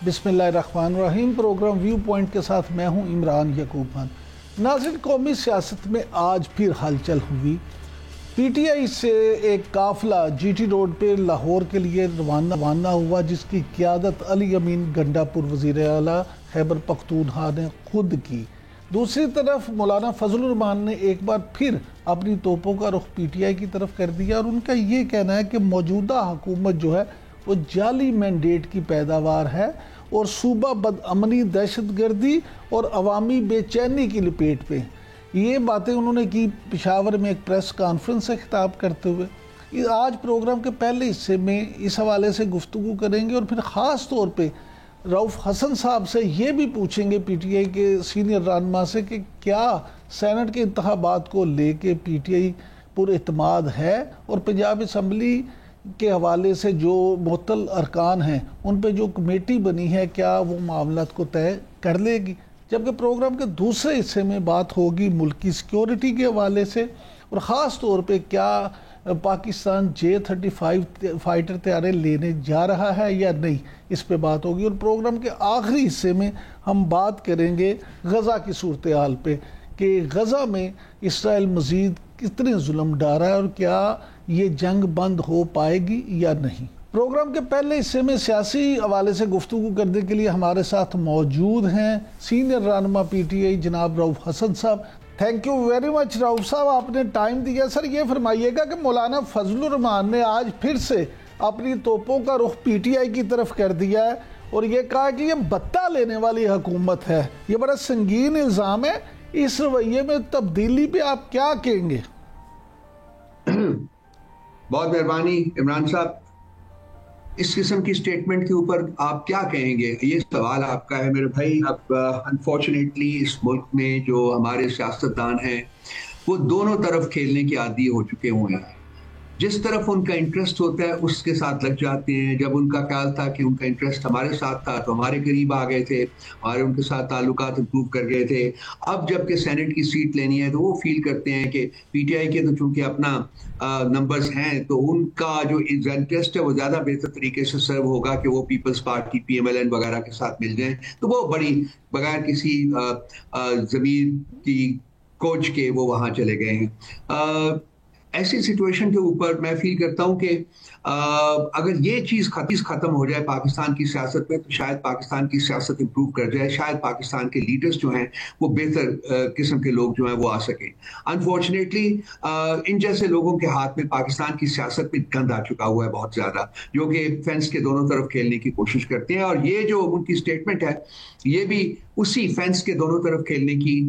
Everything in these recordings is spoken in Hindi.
बिस्मिल्लाहिर्रहमानिर्रहीम। प्रोग्राम व्यू पॉइंट के साथ मैं हूं इमरान यकूब खान। नाज़रीन, कौमी सियासत में आज फिर हलचल हुई। पीटीआई से एक काफ़िला जीटी रोड पे लाहौर के लिए रवाना हुआ, जिसकी क़ियादत अली अमीन गंडापुर वज़ीर आला खैबर पख्तूनख्वा ने खुद की। दूसरी तरफ मौलाना फजलुर रहमान ने एक बार फिर अपनी तोपों का रुख पीटीआई की तरफ कर दिया और उनका ये कहना है कि मौजूदा हुकूमत जो है वो जाली मैंडेट की पैदावार है और सूबा बदअमनी, दहशतगर्दी और अवामी बेचैनी की लपेट पे। ये बातें उन्होंने की पेशावर में एक प्रेस कॉन्फ्रेंस से खिताब करते हुए। आज प्रोग्राम के पहले हिस्से में इस हवाले से गुफ्तगू करेंगे और फिर ख़ास तौर पे रऊफ़ हसन साहब से ये भी पूछेंगे, पीटीआई के सीनियर रहनुमा से, कि क्या सेनेट के इंतखाबात को लेके पीटीआई पुरएतमाद है और पंजाब असम्बली के हवाले से जो मुअत्तल अरकान हैं उन पे जो कमेटी बनी है क्या वो मामलात को तय कर लेगी। जबकि प्रोग्राम के दूसरे हिस्से में बात होगी मुल्क की सिक्योरिटी के हवाले से और ख़ास तौर पे क्या पाकिस्तान J-35 फाइटर तैयारे लेने जा रहा है या नहीं, इस पे बात होगी। और प्रोग्राम के आखिरी हिस्से में हम बात करेंगे गज़ा की सूरत हाल पे कि गज़ा में इसराइल मज़ीद कितने जुल्म डाल रहा है और क्या ये जंग बंद हो पाएगी या नहीं। प्रोग्राम के पहले हिस्से में सियासी हवाले से गुफ्तगू करने के लिए हमारे साथ मौजूद हैं सीनियर रहनुमा पीटीआई जनाब रऊफ़ हसन साहब। Thank you very much Rauf साहब, आपने टाइम दिया। सर, ये फरमाइएगा कि मौलाना फजलुर रहमान ने आज फिर से अपनी तोपों का रुख पीटीआई की तरफ कर दिया है और ये कहा कि ये बत्ता लेने वाली हुकूमत है। ये बड़ा संगीन इल्ज़ाम है। इस रवैये में तब्दीली पे आप क्या कहेंगे? बहुत मेहरबानी इमरान साहब। इस किस्म की स्टेटमेंट के ऊपर आप क्या कहेंगे, ये सवाल आपका है मेरे भाई। अब अनफॉर्चुनेटली इस मुल्क में जो हमारे सियासतदान हैं वो दोनों तरफ खेलने के आदी हो चुके हुए हैं। जिस तरफ उनका इंटरेस्ट होता है उसके साथ लग जाते हैं। जब उनका ख्याल था कि उनका इंटरेस्ट हमारे साथ था तो हमारे करीब आ गए थे, हमारे उनके साथ ताल्लुकात इंप्रूव कर गए थे। अब जबकि सेनेट की सीट लेनी है तो वो फील करते हैं कि पीटीआई के तो चूंकि अपना नंबर्स हैं तो उनका जो इंटरेस्ट है वो ज़्यादा बेहतर तरीके से सर्व होगा कि वो पीपल्स पार्टी PMLN वगैरह के साथ मिल जाएं। तो वो बड़ी बगैर किसी ज़मीर की कोच के वो वहाँ चले गए हैं। ऐसी सिचुएशन के ऊपर मैं फील करता हूं कि अगर ये चीज़ खत्म हो जाए पाकिस्तान की सियासत में तो शायद पाकिस्तान की सियासत इंप्रूव कर जाए, शायद पाकिस्तान के लीडर्स जो हैं वो बेहतर किस्म के लोग जो हैं वो आ सकें। अनफॉर्चुनेटली इन जैसे लोगों के हाथ में पाकिस्तान की सियासत में गंद आ चुका हुआ है बहुत ज़्यादा, जो कि फेंस के दोनों तरफ खेलने की कोशिश करते हैं। और ये जो उनकी स्टेटमेंट है ये भी उसी फेंस के दोनों तरफ खेलने की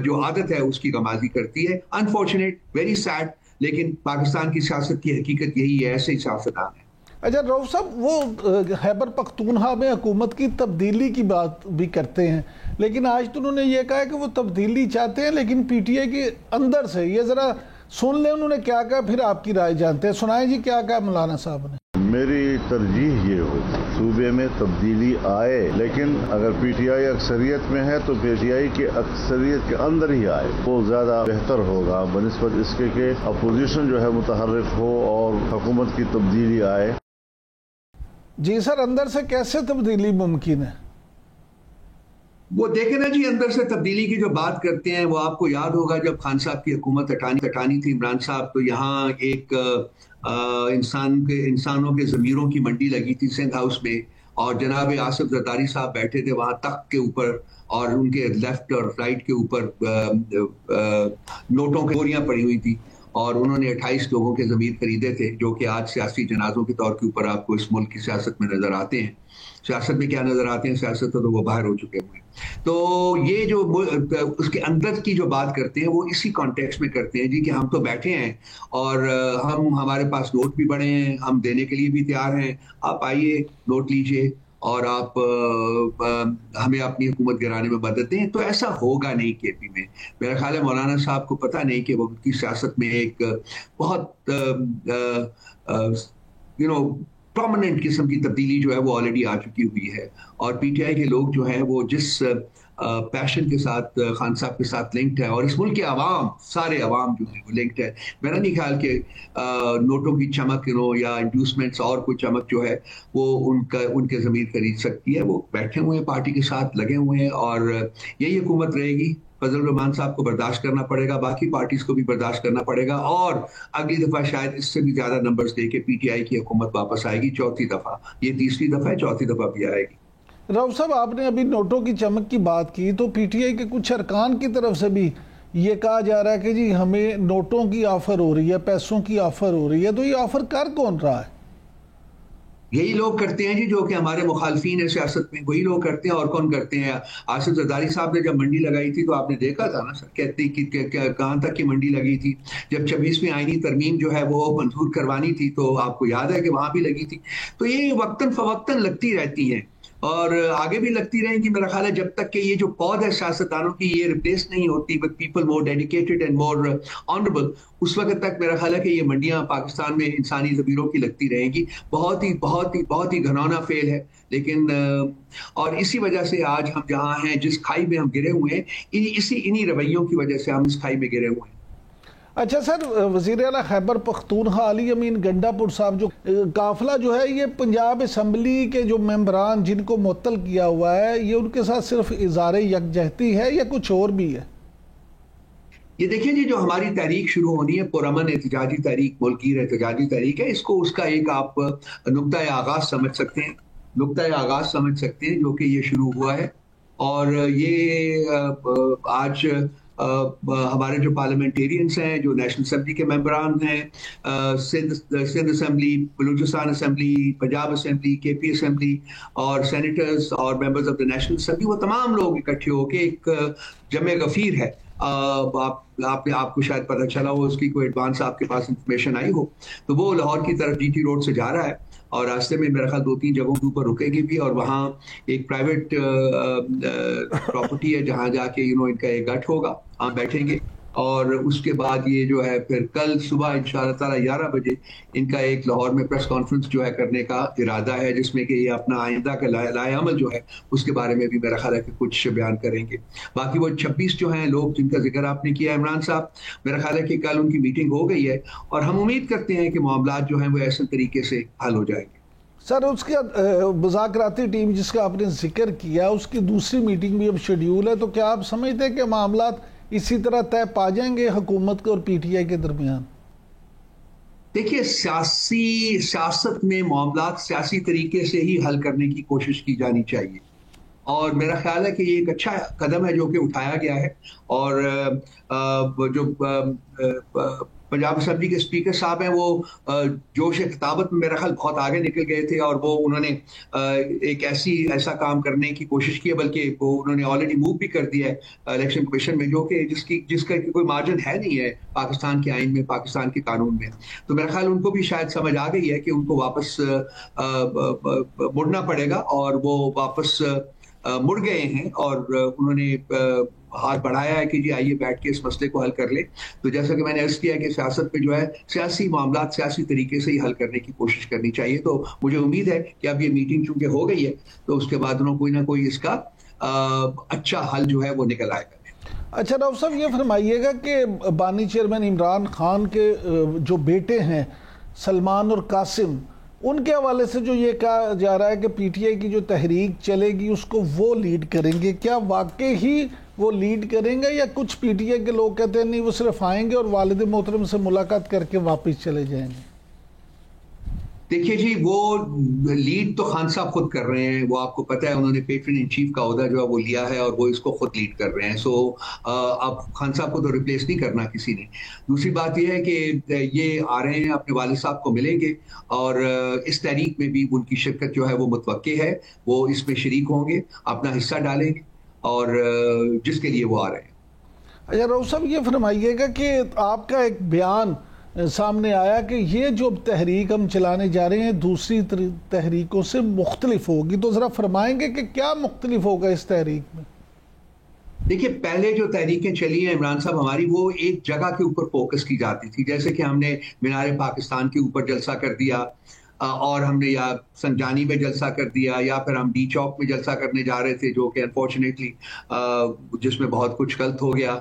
जो आदत है उसकी गमाजी करती है। अनफॉर्चुनेट, वेरी सैड, लेकिन पाकिस्तान की सियासत की हकीकत यही है, ऐसे ही सियासतदान है। अच्छा रऊफ़ साहब, वो खैबर पख्तूनख्वा में हुकूमत की तब्दीली की बात भी करते हैं, लेकिन आज तो उन्होंने ये कहा है कि वो तब्दीली चाहते हैं लेकिन पीटीआई के अंदर से। ये ज़रा सुन लें उन्होंने क्या कहा, फिर आपकी राय जानते हैं। सुनाएं जी क्या कहा मौलाना साहब ने। मेरी तरजीह ये होगी सूबे में तब्दीली आए, लेकिन अगर पीटीआई अक्सरियत में है तो पीटीआई के अक्सरियत के अंदर ही आए, वो ज़्यादा बेहतर होगा बनिस्बत इसके कि अपोजिशन जो है मुतहर्रिक हो और हुकूमत की तब्दीली आए। जी सर, अंदर से कैसे तब्दीली मुमकिन है? वो देखे ना जी, अंदर से तब्दीली की जो बात करते हैं वो आपको याद होगा जब खान साहब की हुकूमत हटानी थी इमरान साहब, तो यहाँ एक इंसानों के ज़मीरों की मंडी लगी थी सिंध हाउस में और जनाब आसिफ जरदारी साहब बैठे थे वहाँ तख्त के ऊपर और उनके लेफ्ट और राइट के ऊपर नोटों की बोरियां पड़ी हुई थी और उन्होंने 28 लोगों के ज़मीर खरीदे थे, जो कि आज सियासी जनाजों के तौर के ऊपर आपको इस मुल्क की सियासत में नजर आते हैं। सियासत में क्या नजर आते हैं, सियासत तो वो बाहर हो चुके हुए। तो ये जो उसके अंदर की जो बात करते हैं वो इसी कॉन्टेक्स्ट में करते हैं जी कि हम तो बैठे हैं और हमारे पास नोट भी बड़े हैं, हम देने के लिए भी तैयार हैं, आप आइए नोट लीजिए और आप हमें अपनी हुकूमत गिराने में मदद दें। तो ऐसा होगा नहीं केपी में। मेरा ख्याल है मौलाना साहब को पता नहीं कि वो उनकी सियासत में एक बहुत प्रोमिनेंट किस्म की तब्दीली जो है वो ऑलरेडी आ चुकी हुई है। और पीटीआई के लोग जो हैं वो जिस पैशन के साथ खान साहब के साथ लिंक्ड है, और इस मुल्क के अवाम, सारे अवाम जो है वो लिंक्ड है। मेरा नहीं ख्याल कि नोटों की चमक या इंड्यूसमेंट्स और कोई चमक जो है वो उनके ज़मीर खरीद सकती है। वो बैठे हुए हैं, पार्टी के साथ लगे हुए हैं, और यही हुकूमत रहेगी। फजल रहमान साहब को बर्दाश्त करना पड़ेगा, बाकी पार्टीज को भी बर्दाश्त करना पड़ेगा, और अगली दफा शायद इससे भी ज्यादा नंबर्स दे के पीटीआई की हुकूमत वापस आएगी। चौथी दफा, ये तीसरी दफा है, चौथी दफा भी आएगी। राव साहब, आपने अभी नोटों की चमक की बात की, तो पीटीआई के कुछ अरकान की तरफ से भी ये कहा जा रहा है कि जी हमें नोटों की ऑफर हो रही है, पैसों की ऑफर हो रही है। तो ये ऑफर कर कौन रहा है? यही लोग करते हैं जी, जो कि हमारे मुखालफीन है सियासत में, वही लोग करते हैं। और कौन करते हैं? आसिफ जरदारी साहब ने जब मंडी लगाई थी तो आपने देखा था ना सर, कहते कि कहां तक की मंडी लगी थी। जब 26वीं आईनी तरमीम जो है वो मंजूर करवानी थी तो आपको याद है कि वहां भी लगी थी। तो ये वक्तन फवक्तन लगती रहती है और आगे भी लगती रहेंगी। मेरा ख्याल है जब तक कि ये जो पौध है सियासतदानों की ये रिप्लेस नहीं होती with people more dedicated and more honourable, उस वक्त तक मेरा ख्याल है कि ये मंडियां पाकिस्तान में इंसानी ज़मीरों की लगती रहेंगी। बहुत ही घनौना फेल है, लेकिन और इसी वजह से आज हम जहां हैं, जिस खाई में हम गिरे हुए हैं, इन्हीं रवैयों की वजह से हम इस खाई में गिरे हुए हैं। अच्छा सर, वज़ीर आला खैबर पख्तूनख्वा अली अमीन गंडापुर साहब जो काफिला जो है, ये पंजाब असम्बली के जो मेंबरान जिनको मुअत्तल किया हुआ है, ये उनके साथ सिर्फ इज़ारे यकजहती है या कुछ और भी है? ये देखिए जी, जो हमारी तहरीक शुरू होनी है, पुरअमन एहतिजाजी तहरीक, मुल्कीर एहतिजाजी तहरीक है, इसको उसका एक आप नुक्ता आगाज समझ सकते हैं, जो कि ये शुरू हुआ है। और ये आज हमारे जो पार्लियामेंटेरियंस हैं, जो नेशनल असेंबली के मेंबरान हैं, Sindh assembly, Balochistan assembly, Punjab assembly, KP assembly, और सेनेटर्स और members of the national assembly, वो तमाम लोग इकट्ठे होकर एक जमे गफीर है। आपको शायद पता चला हो, उसकी कोई एडवांस आपके पास इंफॉर्मेशन आई हो, तो वो लाहौर की तरफ जीटी रोड से जा रहा है और रास्ते में मेरा ख्याल 2-3 जगहों के ऊपर रुकेगी भी, और वहाँ एक प्राइवेट प्रॉपर्टी है जहाँ जाके इनका एक गट होगा, वहाँ बैठेंगे। और उसके बाद ये जो है फिर कल सुबह इंशाअल्लाह ताला 11 बजे इनका एक लाहौर में प्रेस कॉन्फ्रेंस जो है करने का इरादा है, जिसमें कि ये अपना आइंदा का लाए अमल जो है उसके बारे में भी मेरा ख्याल है कि कुछ बयान करेंगे। बाकी वो 26 जो हैं लोग जिनका जिक्र आपने किया इमरान साहब, मेरा ख्याल है कि कल उनकी मीटिंग हो गई है और हम उम्मीद करते हैं कि मामलात जो हैं वो ऐसे तरीके से हल हो जाएंगे। सर, उसके मुज़ाकराती टीम जिसका आपने जिक्र किया, उसकी दूसरी मीटिंग भी अब शेड्यूल है, तो क्या आप समझते हैं कि मामलात इसी तरह तय पा जाएंगे हुकूमत के और पीटीआई के दरमियान? देखिए, सियासत में मामलात सियासी तरीके से ही हल करने की कोशिश की जानी चाहिए, और मेरा ख्याल है कि ये एक अच्छा कदम है जो कि उठाया गया है। और जो पंजाब असेंबली के स्पीकर साहब हैं, वो जोश खिताबत में मेरा ख्याल बहुत आगे निकल गए थे, और वो उन्होंने एक ऐसा काम करने की कोशिश की है, बल्कि वो उन्होंने ऑलरेडी मूव भी कर दिया है इलेक्शन कमीशन में, जो कि जिसका कोई मार्जिन है नहीं है पाकिस्तान के आइन में, पाकिस्तान के कानून में। तो मेरा ख्याल उनको भी शायद समझ आ गई है कि उनको वापस मुड़ना पड़ेगा, और वो वापस मुड़ गए हैं, और उन्होंने हाथ बढ़ाया है कि जी आइए बैठ के इस मसले को हल कर ले। तो जैसा कि मैंने अर्ज किया कि सियासत में जो है सियासी मामलात सियासी तरीके से ही हल करने की कोशिश करनी चाहिए। तो मुझे उम्मीद है कि अब ये मीटिंग चूंकि हो गई है तो उसके बाद कोई ना कोई इसका अच्छा हल जो है वो निकल आएगा। अच्छा राव साहब, ये फरमाइएगा कि बानी चेयरमैन इमरान खान के जो बेटे हैं सलमान और कासिम, उनके हवाले से जो ये कहा जा रहा है कि पीटीआई की जो तहरीक चलेगी उसको वो लीड करेंगे, क्या वाकई ही वो लीड करेंगे, या कुछ पीटीआई के लोग कहते हैं नहीं वो सिर्फ आएंगे और वालिद मोहतरम से मुलाकात करके वापस चले जाएंगे? देखिए जी, वो लीड तो खान साहब खुद कर रहे हैं, वो आपको पता है, उन्होंने पेट्रन इन चीफ का ओहदा जो है वो लिया है और वो इसको खुद लीड कर रहे हैं। सो अब खान साहब को तो रिप्लेस नहीं करना किसी ने। दूसरी बात यह है कि ये आ रहे हैं, अपने वालिद साहब को मिलेंगे, और इस तहरीक में भी उनकी शिरकत जो है वो मुतवक्के है, वो इसमें शरीक होंगे, अपना हिस्सा डालेंगे, और जिसके लिए वो आ रहे हैं। अच्छा राव साहब, ये फरमाइएगा कि आपका एक बयान सामने आया कि ये जो तहरीक हम चलाने जा रहे हैं दूसरी तहरीकों से मुख्तलिफ होगी, तो ज़रा फरमाएंगे कि क्या मुख्तलिफ होगा इस तहरीक में? देखिए, पहले जो तहरीकें चली हैं इमरान साहब हमारी, वो एक जगह के ऊपर फोकस की जाती थी, जैसे कि हमने मीनार पाकिस्तान के ऊपर जलसा कर दिया, और हमने या संजानी में जलसा कर दिया या फिर हम डी चौक में जलसा करने जा रहे थे, जो कि अनफॉर्चुनेटली जिसमें बहुत कुछ गलत हो गया।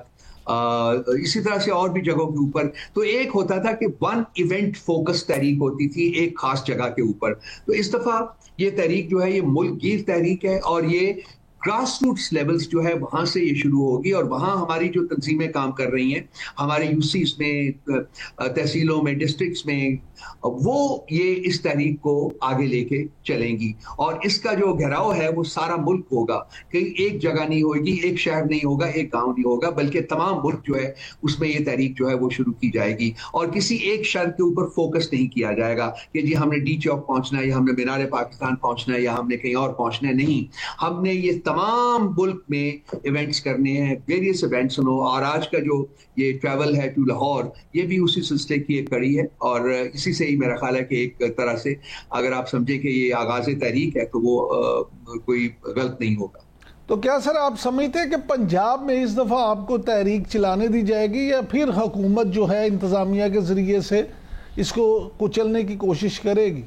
इसी तरह से और भी जगहों के ऊपर। तो एक होता था कि वन इवेंट फोकस तहरीक होती थी एक खास जगह के ऊपर। तो इस दफा ये तहरीक जो है ये मुल्क गिर तहरीक है और ये ग्रास रूट्स लेवल्स जो है वहां से ये शुरू होगी और वहां हमारी जो तंजीमें काम कर रही हैं हमारे यूसीज में, तहसीलों में, डिस्ट्रिक्ट्स में, वो ये इस तहरीक को आगे लेके चलेंगी। और इसका जो घेराव है वो सारा मुल्क होगा, कहीं एक जगह नहीं होगी, एक शहर नहीं होगा, एक गांव नहीं होगा, बल्कि तमाम मुल्क जो है उसमें ये तहरीक जो है वो शुरू की जाएगी। और किसी एक शहर के ऊपर फोकस नहीं किया जाएगा कि जी हमने डी चौक पहुंचना है या हमने मीनार पाकिस्तान पहुंचना है या हमने कहीं और पहुंचना है। नहीं, हमने ये तमाम मुल्क में इवेंट्स करने हैं, वेरियस इवेंट्स हो। और आज का जो ये ट्रैवल है टू लाहौर, ये भी उसी सिलसिले की एक कड़ी है और इसी से ही मेरा ख्याल है कि एक तरह से अगर आप समझे कि ये आगाज तहरीक है तो वो कोई गलत नहीं होगा। तो क्या सर आप समझते हैं कि पंजाब में इस दफा आपको तहरीक चलाने दी जाएगी या फिर हुकूमत जो है इंतजामिया के जरिए से इसको कुचलने की कोशिश करेगी?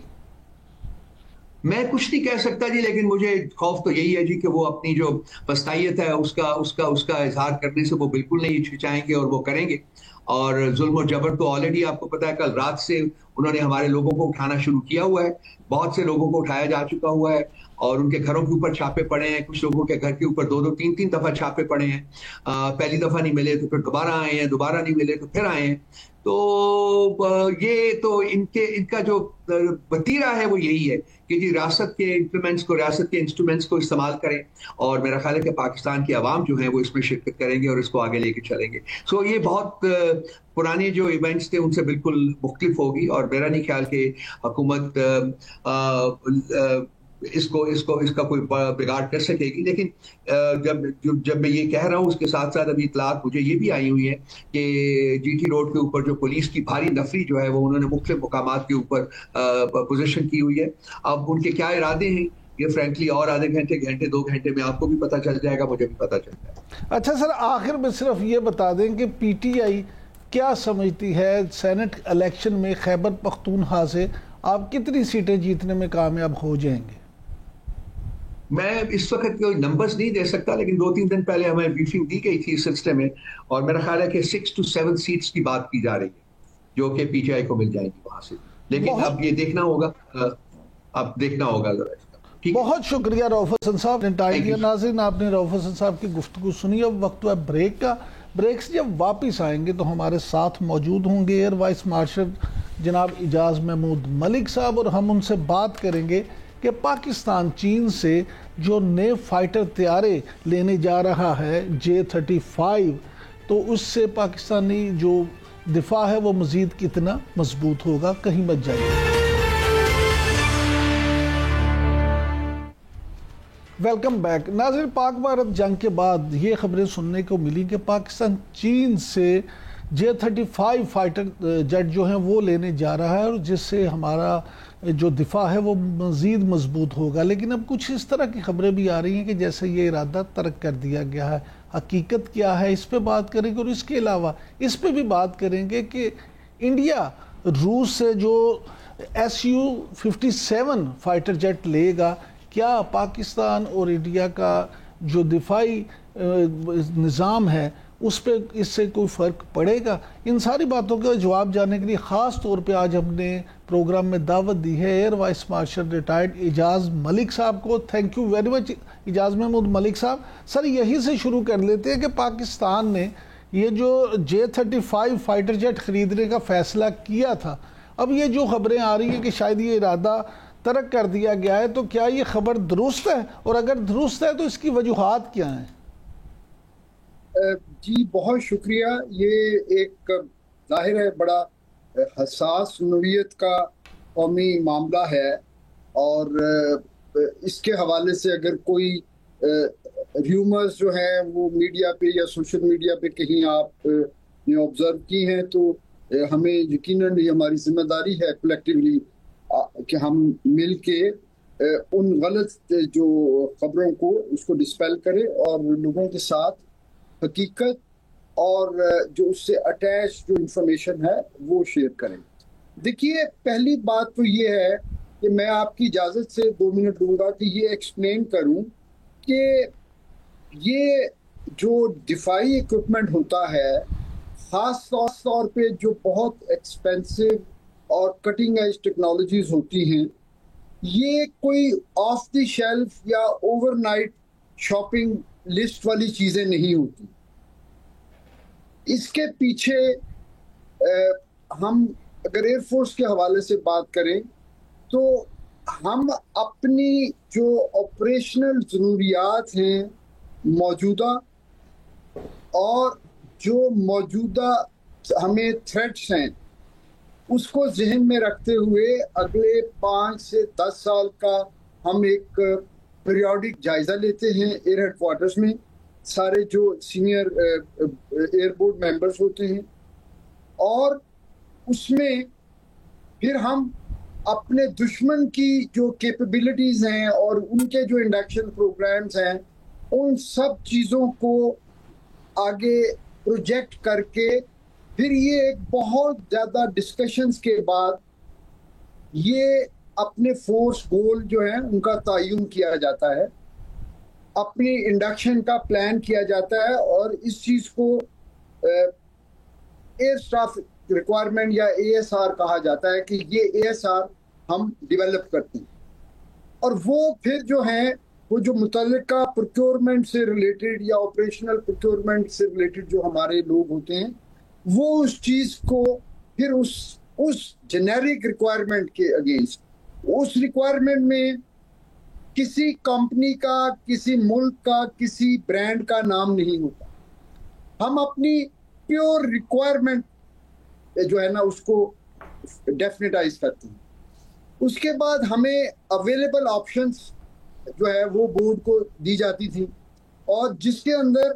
मैं कुछ नहीं कह सकता जी, लेकिन मुझे खौफ तो यही है जी कि वो अपनी जो पछताइयत है उसका इजहार करने से वो बिल्कुल नहीं हिचकिचाएंगे और वो करेंगे। और जुल्म और जबर तो ऑलरेडी आपको पता है कल रात से उन्होंने हमारे लोगों को उठाना शुरू किया हुआ है। बहुत से लोगों को उठाया जा चुका हुआ है और उनके घरों के ऊपर छापे पड़े हैं। कुछ लोगों के घर के ऊपर 2-2, 3-3 दफा छापे पड़े हैं। पहली दफा नहीं मिले तो फिर दोबारा आए हैं, दोबारा नहीं मिले तो फिर आए हैं। तो ये तो इनका जो वतीरा है वो यही है कि जी रियासत के इंस्ट्रूमेंट्स को इस्तेमाल करें और मेरा ख्याल है कि पाकिस्तान की आवाम जो है वो इसमें शिरकत करेंगे और इसको आगे लेके चलेंगे। सो ये बहुत पुराने जो इवेंट्स थे उनसे बिल्कुल मुख्तलिफ होगी और मेरा नहीं ख्याल कि हुकूमत इसका कोई बिगाड़ कर सकेगी। लेकिन जब मैं ये कह रहा हूँ उसके साथ साथ अभी इतलात मुझे ये भी आई हुई है कि जीटी रोड के ऊपर जो पुलिस की भारी नफरी जो है वो उन्होंने मुख्तलिफ मुकामात के ऊपर पोजीशन की हुई है। अब उनके क्या इरादे हैं ये फ्रैंकली और आधे घंटे 2 घंटे में आपको भी पता चल जाएगा, मुझे भी पता चल जाएगा। अच्छा सर, आखिर में सिर्फ ये बता दें कि पीटीआई क्या समझती है सेनेट इलेक्शन में खैबर पख्तूनख्वा से आप कितनी सीटें जीतने में कामयाब हो जाएंगे? मैं इस वक्त कोई नंबर्स नहीं दे सकता, लेकिन 2-3 दिन पहले हमें ब्रीफिंग दी गई थी इस सिलसिले में और मेरा ख्याल है कि 6 to 7 सीट्स की बात की जा रही है जो कि पीटीआई को मिल जाएंगी वहां से। लेकिन अब ये देखना होगा, अब देखना होगा जरा। बहुत शुक्रिया रऊफ हसन साहब ने टाइम दिया। नाज़रीन, आपने रऊफ हसन साहब की गुफ्तगू सुनी। अब वक्त है ब्रेक का। ब्रेक से जब वापस आएंगे तो हमारे साथ मौजूद होंगे एयर वाइस मार्शल जनाब इजाज़ महमूद मलिक साहब और हम उनसे बात करेंगे कि पाकिस्तान चीन से जो नए फाइटर तैयारे लेने जा रहा है J-35, तो उससे पाकिस्तानी जो दिफा है वो मज़ीद कितना मजबूत होगा। कहीं मत जाइए। Welcome back. नाज़रीन, पाक भारत जंग के बाद ये खबरें सुनने को मिली कि पाकिस्तान चीन से J-35 फाइटर जेट जो हैं वो लेने जा रहा है और जिससे हमारा जो दिफा है वो मज़ीद मजबूत होगा। लेकिन अब कुछ इस तरह की खबरें भी आ रही हैं कि जैसे ये इरादा तर्क कर दिया गया है। हकीकत क्या है, इस पे बात करेंगे और इसके अलावा इस पे भी बात करेंगे कि इंडिया रूस से जो Su-57 फाइटर जेट लेगा, क्या पाकिस्तान और इंडिया का जो दिफाई निज़ाम है उस पर इससे कोई फ़र्क पड़ेगा? इन सारी बातों का जवाब जानने के लिए ख़ास तौर पे आज हमने प्रोग्राम में दावत दी है air vice marshal retired Ijaz Malik साहब को। Thank you very much Ijaz Mahmood Malik साहब। सर, यहीं से शुरू कर लेते हैं कि पाकिस्तान ने ये जो J-35 फाइटर जेट ख़रीदने का फ़ैसला किया था, अब ये जो खबरें आ रही हैं कि शायद ये इरादा तर्क कर दिया गया है, तो क्या ये खबर दुरुस्त है और अगर दुरुस्त है तो इसकी वजूहात क्या हैं? जी बहुत शुक्रिया। ये एक जाहिर है बड़ा हसास नौइयत का कौमी मामला है और इसके हवाले से अगर कोई र्यूमर्स जो हैं वो मीडिया पे या सोशल मीडिया पे कहीं आप ने ऑब्जर्व की हैं तो हमें यकीनन ये हमारी जिम्मेदारी है कलेक्टिवली कि हम मिल के उन गलत जो खबरों को उसको डिस्पेल करें और लोगों के साथ हकीकत और जो उससे अटैच जो इंफॉर्मेशन है वो शेयर करें। देखिए, पहली बात तो ये है कि मैं आपकी इजाजत से 2 मिनट लूंगा कि ये एक्सप्लेन करूं कि ये जो दिफाई इक्विपमेंट होता है, खास तौर पे जो बहुत एक्सपेंसिव और कटिंग एज टेक्नोलॉजीज होती हैं, ये कोई ऑफ द शेल्फ या ओवरनाइट शॉपिंग लिस्ट वाली चीजें नहीं होती। इसके पीछे हम अगर एयरफोर्स के हवाले से बात करें तो हम अपनी जो ऑपरेशनल ज़रूरियात हैं मौजूदा और जो मौजूदा हमें थ्रेट्स हैं उसको जहन में रखते हुए अगले 5 से 10 साल का हम एक पीरियोडिक जायजा लेते हैं एयर हेडक्वार्टर्स में, सारे जो सीनियर एयर बोर्ड मेंबर्स होते हैं, और उसमें फिर हम अपने दुश्मन की जो कैपेबिलिटीज हैं और उनके जो इंडक्शन प्रोग्राम्स हैं उन सब चीज़ों को आगे प्रोजेक्ट करके फिर ये एक बहुत ज़्यादा डिस्कशंस के बाद ये अपने फोर्स गोल जो है उनका तयन किया जाता है, अपनी इंडक्शन का प्लान किया जाता है, और इस चीज़ को एयर स्टाफ रिक्वायरमेंट या ASR कहा जाता है कि ये ASR हम डेवलप करते हैं। और वो फिर जो है वो जो मुतल्लिका प्रोक्योरमेंट से रिलेटेड या ऑपरेशनल प्रोक्योरमेंट से रिलेटेड जो हमारे लोग होते हैं वो उस चीज़ को फिर उस जेनेरिक रिक्वायरमेंट के अगेंस्ट, उस रिक्वायरमेंट में किसी कंपनी का, किसी मुल्क का, किसी ब्रांड का नाम नहीं होता। हम अपनी प्योर रिक्वायरमेंट जो है ना उसको डेफिनेटाइज करते हैं। उसके बाद हमें अवेलेबल ऑप्शंस जो है वो बोर्ड को दी जाती थी, और जिसके अंदर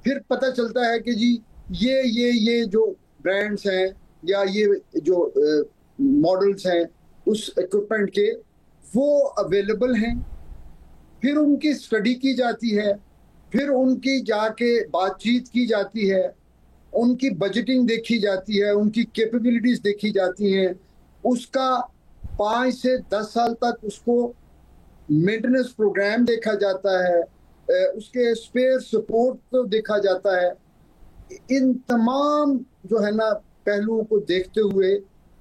फिर पता चलता है कि जी ये जो ब्रांड्स हैं या ये जो मॉडल्स हैं उस इक्विपमेंट के वो अवेलेबल हैं। फिर उनकी स्टडी की जाती है, फिर उनकी जाके बातचीत की जाती है, उनकी बजटिंग देखी जाती है, उनकी कैपेबिलिटीज देखी जाती हैं, उसका 5 से 10 साल तक उसको मेंटेनेंस प्रोग्राम देखा जाता है, उसके स्पेयर सपोर्ट को देखा जाता है। इन तमाम जो है ना पहलुओं को देखते हुए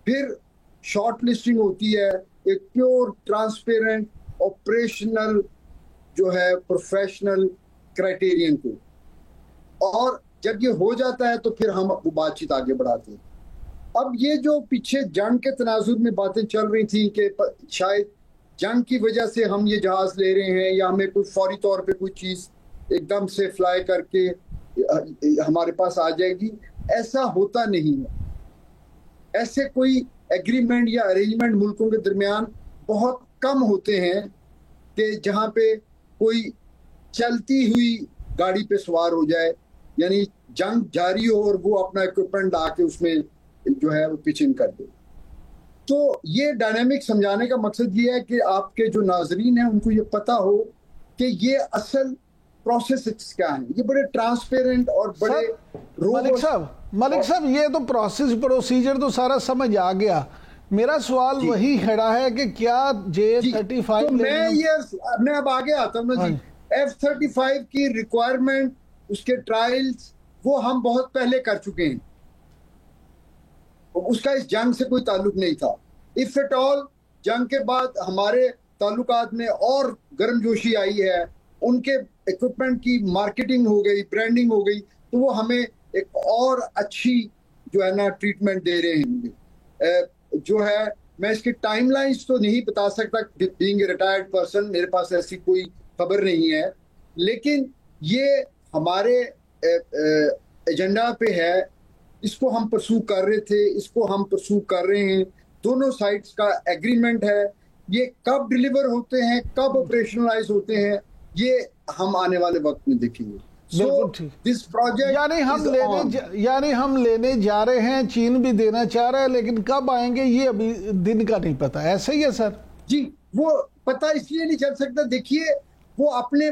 फिर शॉर्ट लिस्टिंग होती है एक प्योर ट्रांसपेरेंट ऑपरेशनल जो है प्रोफेशनल क्राइटेरियन को, और जब ये हो जाता है तो फिर हम वो बातचीत आगे बढ़ाते हैं। अब ये जो पीछे जंग के तनाजुर में बातें चल रही थी कि शायद जंग की वजह से हम ये जहाज ले रहे हैं या हमें कोई फौरी तौर पे कोई चीज़ एकदम से फ्लाई करके हमारे पास आ जाएगी, ऐसा होता नहीं है। ऐसे कोई एग्रीमेंट या अरेंजमेंट मुल्कों के दरमियान बहुत कम होते हैं कि जहाँ पे कोई चलती हुई गाड़ी पे सवार हो जाए, यानी जंग जारी हो और वो अपना इक्विपमेंट आके उसमें जो है वो पिचिंग कर दे। तो ये डायनामिक समझाने का मकसद ये है कि आपके जो नाजरीन हैं उनको ये पता हो कि ये असल प्रोसेस क्या है। ये बड़े ट्रांसपेरेंट और बड़े मलिक साहब ये तो प्रोसेस प्रोसीजर तो सारा समझ आ गया। मेरा सवाल वही खड़ा है कि क्या J-35 तो मैं अब आगे आता हूँ ना जी। F-35 की रिक्वायरमेंट, उसके ट्रायल्स वो हम बहुत पहले कर चुके हैं, उसका इस जंग से कोई ताल्लुक नहीं था। इफ एट ऑल जंग के बाद हमारे ताल्लुकात में और गर्मजोशी आई है, उनके इक्विपमेंट की मार्केटिंग हो गई, ब्रांडिंग हो गई, तो वो हमें एक और अच्छी जो है ना ट्रीटमेंट दे रहे हैं। जो है मैं इसकी टाइमलाइंस तो नहीं बता सकता, बीइंग ए रिटायर्ड पर्सन मेरे पास ऐसी कोई खबर नहीं है, लेकिन ये हमारे एजेंडा पे है, इसको हम परसू कर रहे थे, इसको हम परसू कर रहे हैं। दोनों साइड्स का एग्रीमेंट है। ये कब डिलीवर होते हैं, कब ऑपरेशनलाइज होते हैं, ये हम आने वाले वक्त में देखेंगे। दिस प्रोजेक्ट यानी हम लेने जा रहे हैं, चीन भी देना चाह रहा है, लेकिन कब आएंगे ये अभी दिन का नहीं पता। ऐसे ही है सर? जी, वो पता इसलिए नहीं चल सकता। देखिए वो अपने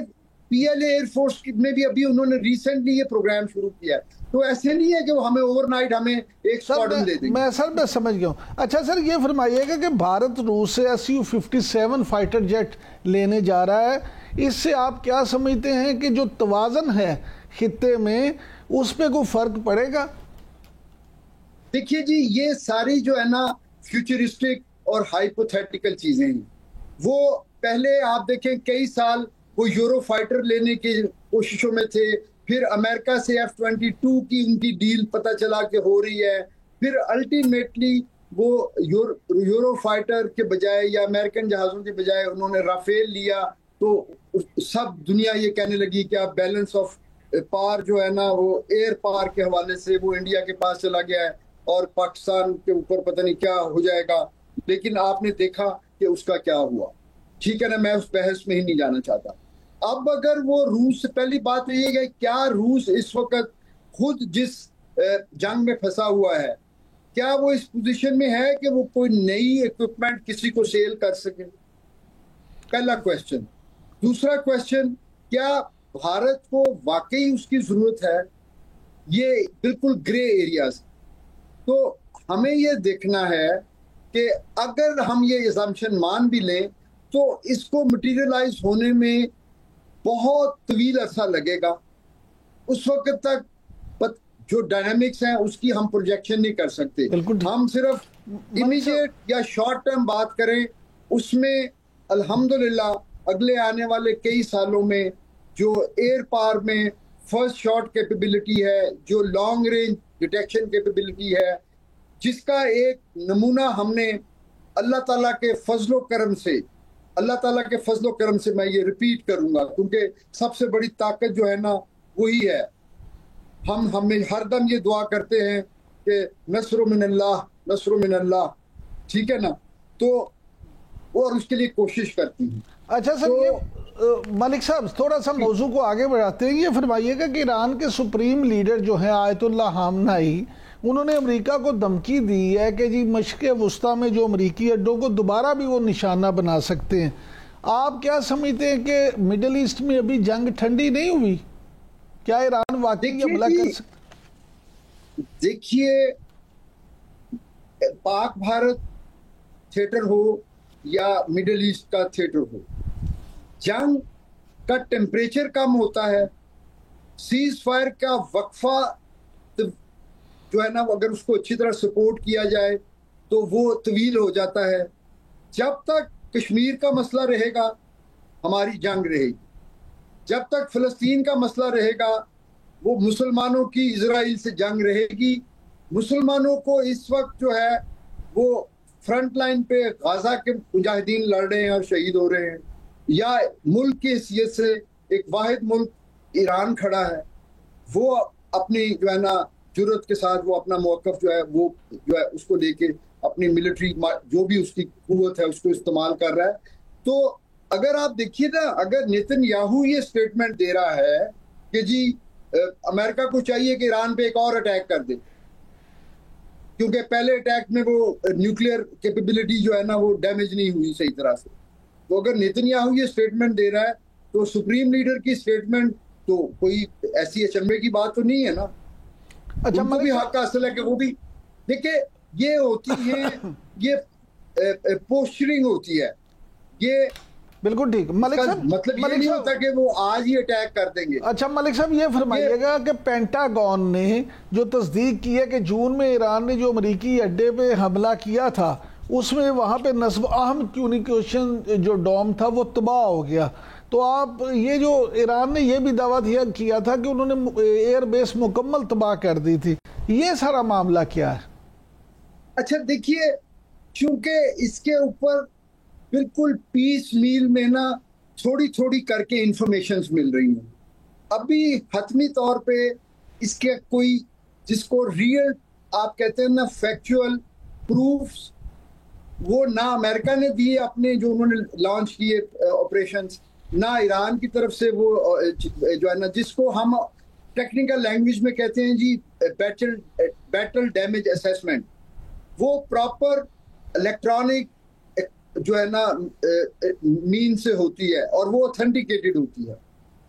पीएलए एयरफोर्स में भी अभी उन्होंने रिसेंटली ये प्रोग्राम शुरू किया है। तो ऐसे नहीं है कि वो हमें ओवरनाइट हमें एक स्क्वाड्रन दे देंगे। मैं समझ गया हूँ। अच्छा सर, ये फरमाइएगा कि भारत रूस से Su-57 फाइटर जेट लेने जा रहा है, इससे आप क्या समझते हैं कि जो तवाज़न है खित्ते में उस पे कोई फर्क पड़ेगा? देखिए जी, ये सारी जो है ना फ्यूचरिस्टिक और हाइपोथेटिकल चीजें हैं। वो पहले आप देखें कई साल वो यूरो फाइटर लेने की कोशिशों में थे, फिर अमेरिका से F-22 की उनकी डील पता चला कि हो रही है, फिर अल्टीमेटली वो यूरो फाइटर के बजाय या अमेरिकन जहाज़ों के बजाय उन्होंने राफेल लिया। तो सब दुनिया ये कहने लगी कि अब बैलेंस ऑफ पावर जो है ना वो एयर पावर के हवाले से वो इंडिया के पास चला गया है और पाकिस्तान के ऊपर पता नहीं क्या हो जाएगा। लेकिन आपने देखा कि उसका क्या हुआ। ठीक है ना, मैं उस बहस में ही नहीं जाना चाहता। अब अगर वो रूस से, पहली बात तो ये है क्या रूस इस वक्त खुद जिस जंग में फंसा हुआ है, क्या वो इस पोजीशन में है कि वो कोई नई इक्विपमेंट किसी को सेल कर सके? पहला क्वेश्चन। दूसरा क्वेश्चन, क्या भारत को वाकई उसकी जरूरत है? ये बिल्कुल ग्रे एरियाज। तो हमें ये देखना है कि अगर हम ये असम्पशन मान भी लें तो इसको मटेरियलाइज होने में बहुत तवील अरसा लगेगा। उस वक्त तक जो डायनामिक्स हैं उसकी हम प्रोजेक्शन नहीं कर सकते। हम सिर्फ इमीडिएट या शॉर्ट टर्म बात करें, उसमें अल्हम्दुलिल्लाह अगले आने वाले कई सालों में जो एयर पावर में फर्स्ट शॉट कैपेबिलिटी है, जो लॉन्ग रेंज डिटेक्शन कैपेबिलिटी है, जिसका एक नमूना हमने अल्लाह ताला के फजलो करम से, अल्लाह ताला के फजलो करम से मैं ये रिपीट करूंगा क्योंकि सबसे बड़ी ताकत जो है ना वही है। हमें हरदम ये दुआ करते हैं कि नस्र मिनल्लाह, नस्र मिनल्लाह, ठीक है ना, तो और उसके लिए कोशिश करती हैं। अच्छा सर, तो, ये मलिक साहब थोड़ा सा मौजू को आगे बढ़ाते हैं। ये फरमाइएगा कि ईरान के सुप्रीम लीडर जो है आयतुल्लाह खामनेई, उन्होंने अमेरिका को धमकी दी है कि जी मशक़ वस्ता में जो अमेरिकी अड्डों को दोबारा भी वो निशाना बना सकते हैं। आप क्या समझते हैं कि मिडिल ईस्ट में अभी जंग ठंडी नहीं हुई? क्या ईरान वाकई हमला कर सकता? देखिए, पाक भारत थिएटर हो या मिडिल ईस्ट का थिएटर हो, जंग का टेम्परेचर कम होता है, सीज फायर का वक्फा जो है ना अगर उसको अच्छी तरह सपोर्ट किया जाए तो वो तवील हो जाता है। जब तक कश्मीर का मसला रहेगा हमारी जंग रहेगी, जब तक फ़लस्तीन का मसला रहेगा वो मुसलमानों की इजराइल से जंग रहेगी। मुसलमानों को इस वक्त जो है वो फ्रंट लाइन पे गाजा के मुजाहिदीन लड़ रहे हैं और शहीद हो रहे हैं, या मुल्क की हैसियत से एक वाहिद मुल्क ईरान खड़ा है, वो अपनी जो है ना जुर्रत के साथ वो अपना मौक़िफ़ जो है वो जो है उसको लेके अपनी मिलिट्री जो भी उसकी कुव्वत है उसको इस्तेमाल कर रहा है। तो अगर आप देखिए ना, अगर नेतन्याहू ये स्टेटमेंट दे रहा है कि जी अमेरिका को चाहिए कि ईरान पे एक और अटैक कर दे, क्योंकि पहले अटैक में वो न्यूक्लियर कैपेबिलिटी जो है ना वो डैमेज नहीं हुई सही तरह से, तो अगर नेतन्याहू ये स्टेटमेंट दे रहा है तो सुप्रीम लीडर की स्टेटमेंट तो कोई ऐसी अचंभे की बात तो नहीं है ना। अच्छा, उनको भी हक हासिल है कि वो भी, देखिए ये होती है ये पोस्चरिंग होती है, ये बिल्कुल ठीक। मलिक साहब, मतलब ये नहीं होता कि वो आज ही अटैक कर देंगे। अच्छा मलिक साहब, ये फरमाइएगा कि पेंटागन ने जो तस्दीक की है कि जून में ईरान ने जो अमेरिकी अड्डे पे हमला किया था उसमें वहाँ पे नस्ब अहम कम्युनिकेशन जो डोम था वो तबाह हो गया, तो आप ये जो ईरान ने ये भी दावा किया था कि उन्होंने एयरबेस मुकम्मल तबाह कर दी थी, ये सारा मामला क्या है? अच्छा देखिए, चूंकि इसके ऊपर बिल्कुल पीस मील में ना थोड़ी थोड़ी करके इंफॉर्मेशंस मिल रही हैं, अभी हतमी तौर पे इसके कोई जिसको रियल आप कहते हैं ना फैक्चुअल प्रूफ्स वो ना अमेरिका ने दिए अपने जो उन्होंने लॉन्च किए ऑपरेशंस, ना ईरान की तरफ से वो जो है ना जिसको हम टेक्निकल लैंग्वेज में कहते हैं जी बैटल डैमेज असेसमेंट, वो प्रॉपर इलेक्ट्रॉनिक जो है ना मीन से होती है और वो ऑथेंटिकेटेड होती है।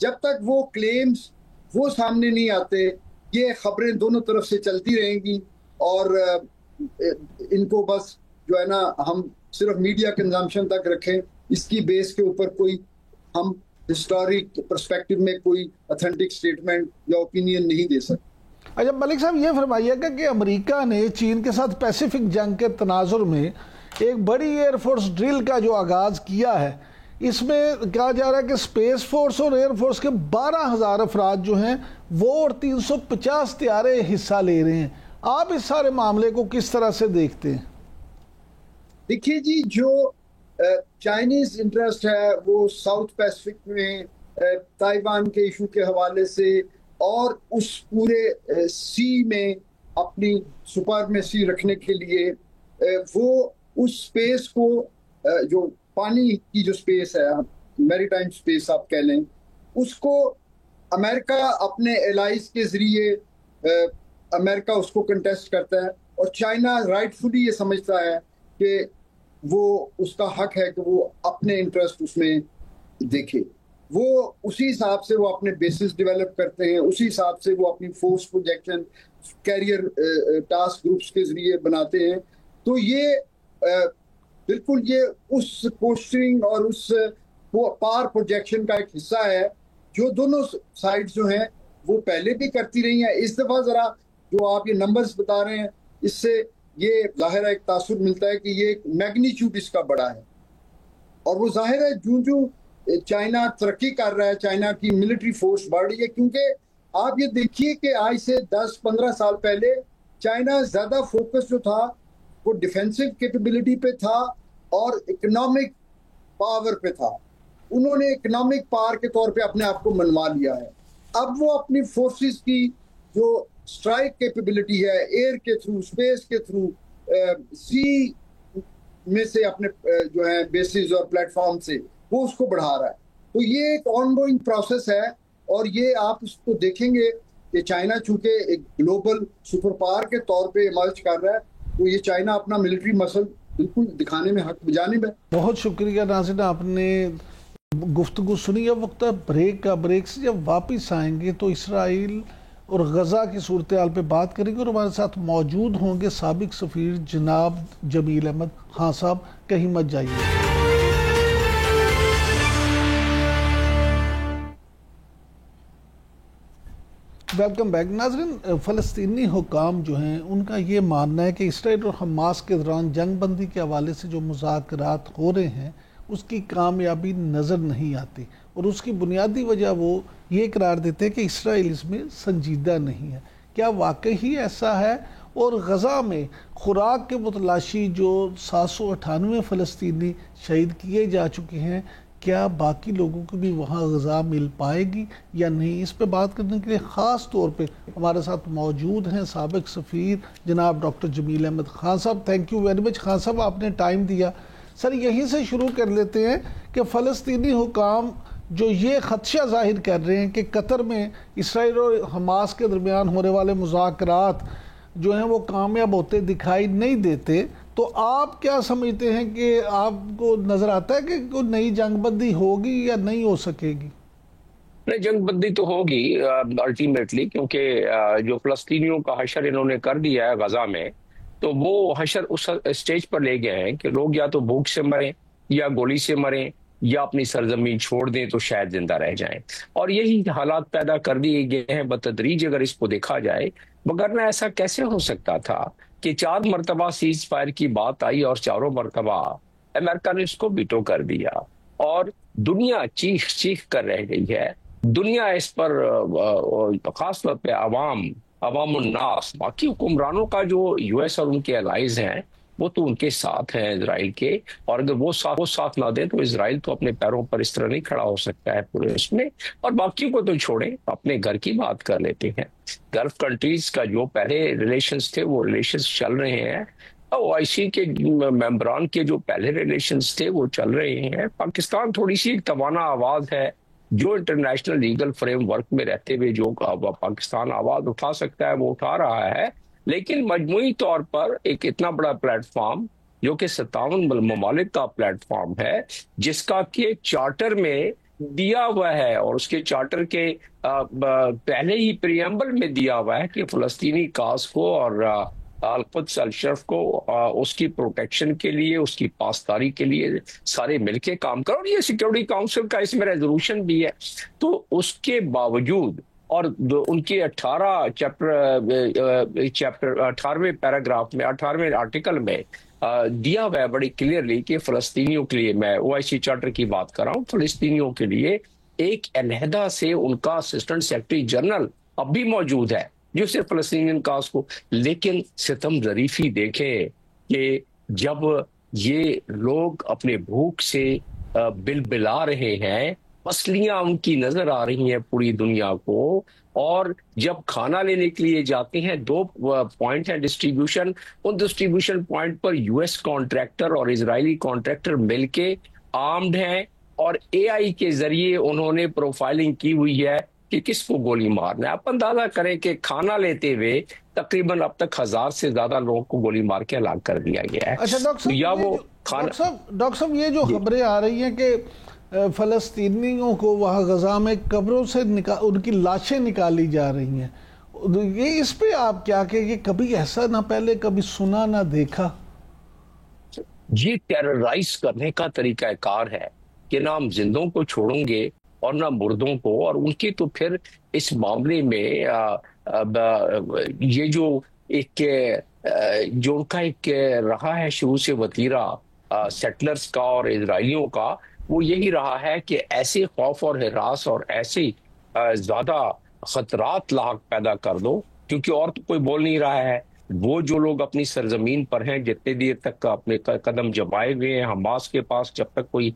जब तक वो क्लेम्स वो सामने नहीं आते, ये खबरें दोनों तरफ से चलती रहेंगी और इनको बस जो है ना हम सिर्फ मीडिया कंजम्पशन तक रखें, इसकी बेस के ऊपर कोई हम हिस्टोरिक पर्सपेक्टिव में कोई ऑथेंटिक स्टेटमेंट या ओपिनियन नहीं दे सकते। अच्छा मलिक साहब, ये फरमाइएगा कि अमेरिका ने चीन के साथ पैसिफिक जंग के तनाजुर में एक बड़ी एयरफोर्स ड्रिल का जो आगाज किया है, इसमें कहा जा रहा है कि स्पेस फोर्स और एयरफोर्स के 12,000 अफराद जो हैं वो और 350 तैयारे हिस्सा ले रहे हैं। आप इस सारे मामले को किस तरह से देखते हैं? देखिए जी, जो चाइनीज इंटरेस्ट है वो साउथ पैसिफिक में ताइवान के इशू के हवाले से और उस पूरे सी में अपनी सुपरमेसी रखने के लिए वो उस स्पेस को जो पानी की जो स्पेस है, मैरीटाइम स्पेस आप कह लें, उसको अमेरिका अपने एलाइज के जरिए अमेरिका उसको कंटेस्ट करता है और चाइना राइटफुली ये समझता है कि वो उसका हक है कि वो अपने इंटरेस्ट उसमें देखे। वो उसी हिसाब से वो अपने बेसिस डेवलप करते हैं, उसी हिसाब से वो अपनी force projection carrier task groups के जरिए बनाते हैं। तो ये बिल्कुल ये उस पोस्टरिंग और उस पावर प्रोजेक्शन का एक हिस्सा है जो दोनों साइड जो हैं वो पहले भी करती रही हैं। इस दफा जरा जो आप ये नंबर्स बता रहे हैं, इससे ये जाहिर है एक तासुर मिलता है कि ये मैग्नीट्यूड इसका बड़ा है और वो जाहिर है जो चाइना तरक्की कर रहा है, चाइना की मिलिट्री फोर्स बढ़ रही है, क्योंकि आप ये देखिए कि आज से 10-15 साल पहले चाइना ज्यादा फोकस जो था वो डिफेंसिव कैपेबिलिटी पे था और इकोनॉमिक पावर पे था। उन्होंने इकोनॉमिक पावर के तौर पे अपने आप को मनवा लिया है। अब वो अपनी फोर्सेस की जो स्ट्राइक कैपेबिलिटी है, एयर के थ्रू, स्पेस के थ्रू, सी में से अपने जो है बेसिस और प्लेटफॉर्म से वो उसको बढ़ा रहा है। तो ये एक ऑनगोइंग प्रोसेस है और ये आप उसको देखेंगे कि चाइना चूंकि एक ग्लोबल सुपर पावर के तौर पे इमर्ज कर रहा है, तो ये चाइना अपना मिलिट्री मसल बिल्कुल दिखाने में हक बजानिब है। बहुत शुक्रिया नाज़रीन, आपने गुफ्तगू सुनी। अब वक्त है ब्रेक का। ब्रेक से जब वापस आएंगे तो इसराइल और गजा की सूरत हाल पे बात करेंगे और हमारे साथ मौजूद होंगे साबिक सफीर जनाब जमील अहमद खान साहब। कहीं मत जाइए। वेलकम बैक नाजरीन। फ़लस्तीनी हुकाम जो हैं उनका ये मानना है कि इसराइल और हमास के दौरान जंग बंदी के हवाले से जो मुज़ाकरात हो रहे हैं उसकी कामयाबी नज़र नहीं आती और उसकी बुनियादी वजह वो ये करार देते हैं कि इसराइल इसमें संजीदा नहीं है। क्या वाकई ही ऐसा है? और गज़ा में खुराक के मुतलाशी जो 798 फ़लस्तीनी शहीद किए जा चुके हैं, क्या बाकी लोगों को भी वहाँ ग़ज़ा मिल पाएगी या नहीं? इस पे बात करने के लिए ख़ास तौर पे हमारे साथ मौजूद हैं साबिक सफ़ीर जनाब डॉक्टर जमील अहमद खान साहब। Thank you very much Khan साहब, आपने टाइम दिया। सर यहीं से शुरू कर लेते हैं कि फ़लस्तीनी हुकाम जो ये ख़दशा ज़ाहिर कर रहे हैं कि कतर में इसराइल और हमास के दरमियान होने वाले मुज़ाकरात जो हैं वो कामयाब होते दिखाई नहीं देते, तो आप क्या समझते हैं कि आपको नज़र आता है कि कोई नई जंगबंदी होगी या नहीं हो सकेगी? नहीं, जंगबंदी तो होगी अल्टीमेटली, क्योंकि जो फ़लस्तीनियों का हशर इन्होंने कर दिया है गजा में, तो वो हशर उस स्टेज पर ले गए हैं कि लोग या तो भूख से मरें या गोली से मरें या अपनी सरजमीन छोड़ दें तो शायद जिंदा रह जाएं। और यही हालात पैदा कर दिए गए हैं बतदरीज अगर इसको देखा जाए। मगर ना ऐसा कैसे हो सकता था कि 4 मरतबा सीज फायर की बात आई और चारों मरतबा अमेरिका ने इसको बीटो कर दिया और दुनिया चीख चीख कर रह गई है। दुनिया इस पर खासतौर पर अवामुन्नास, बाकी हुक्मरानों का जो यूएस और उनके अलाइज हैं वो तो उनके साथ हैं इजराइल के, और अगर वो साथ ना दे तो इजराइल तो अपने पैरों पर इस तरह नहीं खड़ा हो सकता है पूरे उसमें। और बाकी को तो छोड़ें, अपने घर की बात कर लेते हैं। गल्फ कंट्रीज का जो पहले रिलेशंस थे वो रिलेशंस चल रहे हैं, OIC के मेंबरान के जो पहले रिलेशंस थे वो चल रहे हैं। पाकिस्तान थोड़ी सी एक तवाना आवाज है जो इंटरनेशनल लीगल फ्रेमवर्क में रहते हुए जो पाकिस्तान आवाज उठा सकता है वो उठा रहा है, लेकिन मजमूई तौर पर एक इतना बड़ा प्लेटफॉर्म जो कि 57 ममालिक का प्लेटफॉर्म है, जिसका कि चार्टर में दिया हुआ है और उसके चार्टर के पहले ही प्रियम्बल में दिया हुआ है कि फलस्तीनी काज को और अल-कुद्स अल-शर्फ को उसकी प्रोटेक्शन के लिए, उसकी पासदारी के लिए सारे मिलके काम करो। और ये सिक्योरिटी काउंसिल का इसमें रेजोल्यूशन भी है। तो उसके बावजूद और उनके 18वें पैराग्राफ में, 18वें आर्टिकल में दिया हुआ है बड़ी क्लियरली कि फलस्तीनियों के लिए, मैं ओआईसी चार्टर की बात कर रहा हूँ, फलस्तीनियों के लिए एक अलहदा से उनका असिस्टेंट सेक्रेटरी जनरल अब भी मौजूद है जो सिर्फ फलस्तीनियन काज को। लेकिन सितम जरीफी देखें कि जब ये लोग अपने भूख से बिलबिला रहे हैं, मछलियां उनकी नजर आ रही हैं पूरी दुनिया को, और जब खाना लेने के लिए जाते हैं, 2 पॉइंट है डिस्ट्रीब्यूशन, उन डिस्ट्रीब्यूशन पॉइंट पर यूएस कॉन्ट्रैक्टर और इजरायली कॉन्ट्रैक्टर मिलके आर्म्ड हैं और एआई के जरिए उन्होंने प्रोफाइलिंग की हुई है कि किसको गोली मारना है। आप अंदाजा करें कि खाना लेते हुए तकरीबन अब तक 1000 से ज्यादा लोगों को गोली मार के हलाक कर दिया गया है। अच्छा डॉक्टर साहब, ये जो खबरें आ रही हैं कि फलस्तीनियों को वहाँ गजा में कब्रों से उनकी लाशें निकाली जा रही हैं, ये इस पे आप क्या कहेंगे? कभी ऐसा ना पहले कभी सुना ना देखा। ये टेरराइज करने का तरीकाकार है कि ना हम जिंदों को छोड़ेंगे और ना मुर्दों को, और उनकी तो फिर इस मामले में ये जो उनका एक रहा है शुरू से वतीरा सेटलर्स का और इजरायलियों का, वो यही रहा है कि ऐसे खौफ और हिरास और ऐसे ज्यादा खतरात लाक पैदा कर दो, क्योंकि और तो कोई बोल नहीं रहा है। वो जो लोग अपनी सरजमीन पर हैं, जितने देर तक अपने कदम जमाए हुए हैं, हमास के पास जब तक कोई